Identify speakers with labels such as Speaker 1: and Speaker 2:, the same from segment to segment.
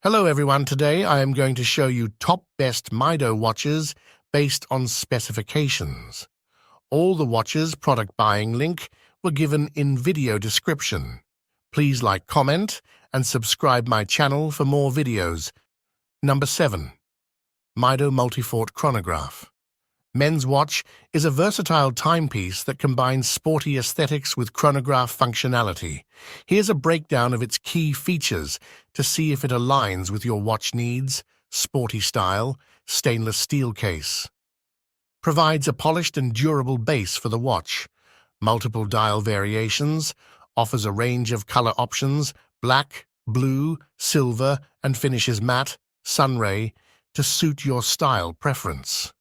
Speaker 1: Hello everyone, today I am going to show you top best Mido watches based on specifications. All the watches product buying link were given in video description. Please like, comment and subscribe my channel for more videos. Number 7. Mido Multifort Chronograph. Men's watch is a versatile timepiece that combines sporty aesthetics with chronograph functionality. Here's a breakdown of its key features to see if it aligns with your watch needs. Sporty style, stainless steel case. Provides a polished and durable base for the watch. Multiple dial variations. Offers a range of color options, black, blue, silver, and finishes matte, sunray, to suit your style preference.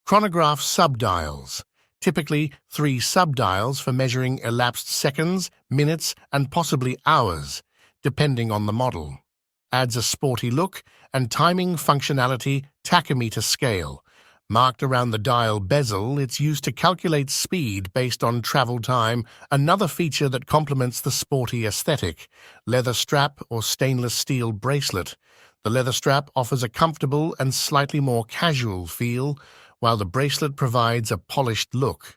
Speaker 1: Chronograph subdials. Typically 3 subdials for measuring elapsed seconds, minutes, and possibly hours, depending on the model. Adds a sporty look and timing functionality. Tachometer scale. Marked around the dial bezel, it's used to calculate speed based on travel time, another feature that complements the sporty aesthetic. Leather strap or stainless steel bracelet. The leather strap offers a comfortable and slightly more casual feel, while the bracelet provides a polished look.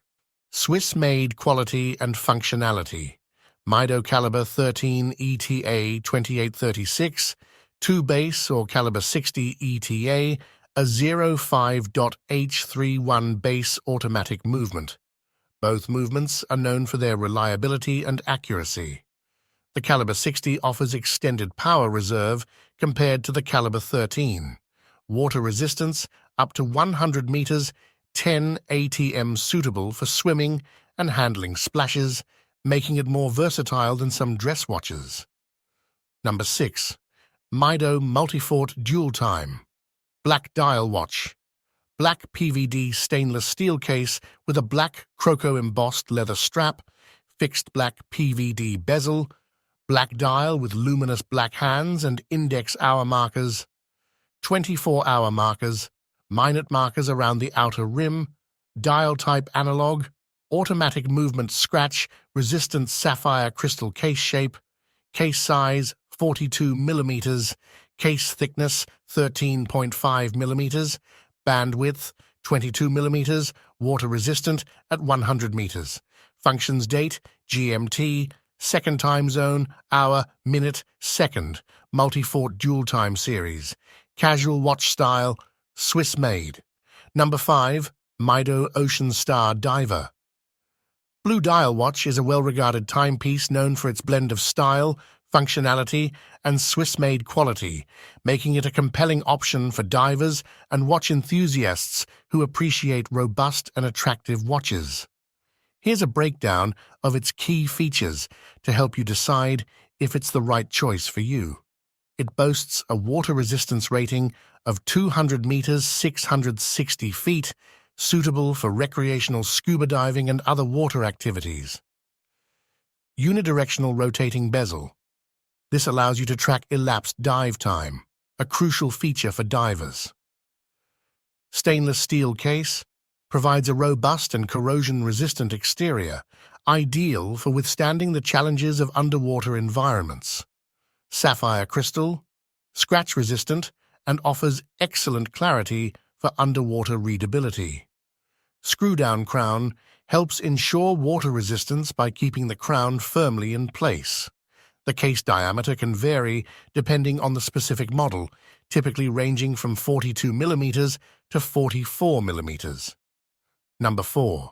Speaker 1: Swiss-made quality and functionality. Mido caliber 13 ETA 2836, 2 base or caliber 60 ETA, a 05.H31 base automatic movement. Both movements are known for their reliability and accuracy. The caliber 60 offers extended power reserve compared to the caliber 13. Water resistance up to 100 meters, 10 ATM, suitable for swimming and handling splashes, making it more versatile than some dress watches. Number 6. Mido Multifort Dual Time. Black dial watch. Black PVD stainless steel case with a black croco embossed leather strap, fixed black PVD bezel, black dial with luminous black hands and index hour markers, 24-hour markers, minute markers around the outer rim, dial type analog, automatic movement scratch, resistant sapphire crystal case shape, case size 42 millimeters, case thickness 13.5 millimeters, band width 22 millimeters, water resistant at 100 meters. Functions date, GMT, second time zone, hour, minute, second, Multifort dual time series. Casual watch style, Swiss-made. Number 5. Mido Ocean Star Diver. Blue dial watch is a well-regarded timepiece known for its blend of style, functionality, and Swiss-made quality, making it a compelling option for divers and watch enthusiasts who appreciate robust and attractive watches. Here's a breakdown of its key features to help you decide if it's the right choice for you. It boasts a water resistance rating of 200 meters, 660 feet, suitable for recreational scuba diving and other water activities. Unidirectional rotating bezel. This allows you to track elapsed dive time, a crucial feature for divers. Stainless steel case provides a robust and corrosion-resistant exterior, ideal for withstanding the challenges of underwater environments. Sapphire crystal, scratch-resistant, and offers excellent clarity for underwater readability. Screw-down crown helps ensure water resistance by keeping the crown firmly in place. The case diameter can vary depending on the specific model, typically ranging from 42 millimeters to 44 millimeters. Number 4.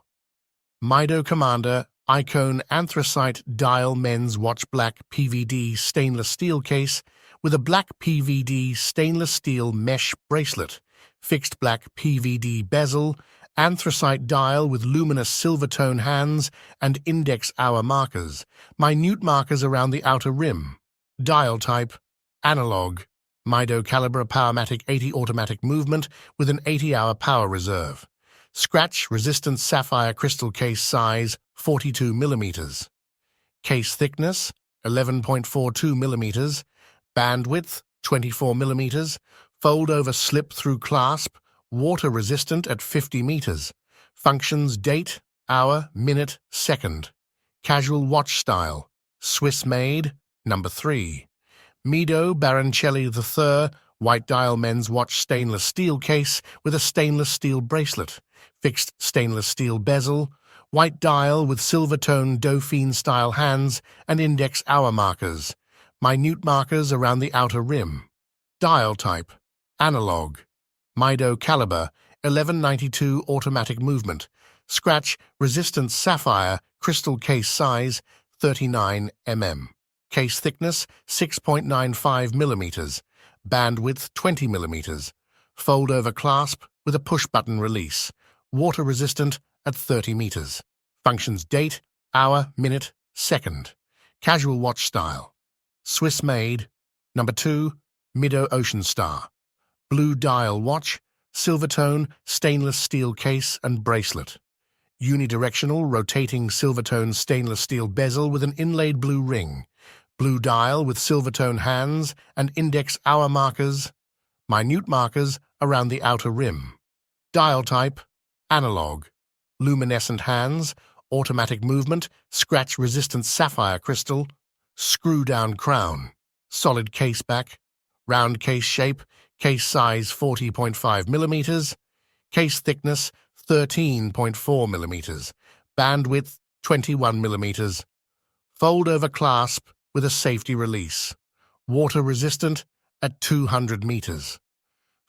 Speaker 1: Mido Commander Icone Anthracite Dial Men's Watch. Black PVD stainless steel case with a black PVD stainless steel mesh bracelet, fixed black PVD bezel, anthracite dial with luminous silver tone hands and index hour markers, minute markers around the outer rim. Dial type analog. Mido caliber Powermatic 80 automatic movement with an 80-hour power reserve. Scratch-resistant sapphire crystal case size 42 millimeters. Case thickness 11.42 millimeters. Bandwidth 24 millimeters. Fold-over slip-through clasp. Water resistant at 50 meters. Functions date, hour, minute, second. Casual watch style. Swiss-made. Number 3. Mido Baroncelli III white dial men's watch stainless steel case with a stainless steel bracelet, fixed stainless steel bezel, white dial with silver tone Dauphine style hands and index hour markers, minute markers around the outer rim. Dial type, analog. Mido caliber, 1192 automatic movement. Scratch resistant sapphire crystal case size, 39 mm. Case thickness, 6.95 mm. Bandwidth, 20 mm. Fold over clasp with a push button release. Water resistant at 30 meters. Functions date, hour, minute, second. Casual watch style. Swiss made. Number 2, Mido Ocean Star. Blue dial watch, silver tone, stainless steel case and bracelet. Unidirectional rotating silver tone stainless steel bezel with an inlaid blue ring. Blue dial with silver tone hands and index hour markers. Minute markers around the outer rim. Dial type, analog. Luminescent hands, automatic movement, scratch-resistant sapphire crystal, screw-down crown, solid case back, round case shape, case size 40.5 mm, case thickness 13.4 mm, bandwidth 21 mm, fold-over clasp with a safety release, water resistant at 200 meters.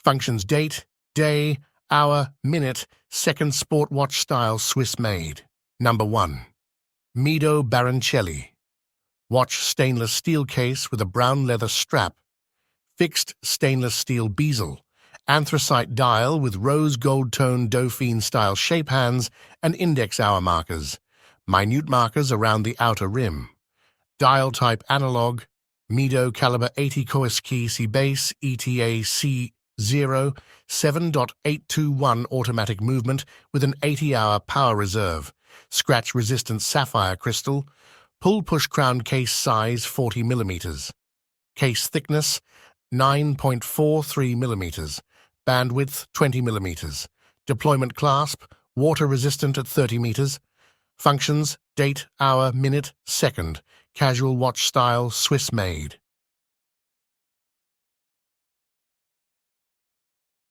Speaker 1: Functions date, day, hour, minute, second sport watch style Swiss made. Number 1. Mido Baroncelli. Watch stainless steel case with a brown leather strap. Fixed stainless steel bezel. Anthracite dial with rose gold tone Dauphine style shape hands and index hour markers. Minute markers around the outer rim. Dial type analog. Mido caliber 80 Kawasaki base ETA C0 7.821 automatic movement with an 80-hour power reserve. Scratch-resistant sapphire crystal. Pull-push crown case size 40 mm. Case thickness 9.43 mm. Bandwidth 20 mm. Deployment clasp, water resistant at 30 meters. Functions, date, hour, minute, second. Casual watch style, Swiss made.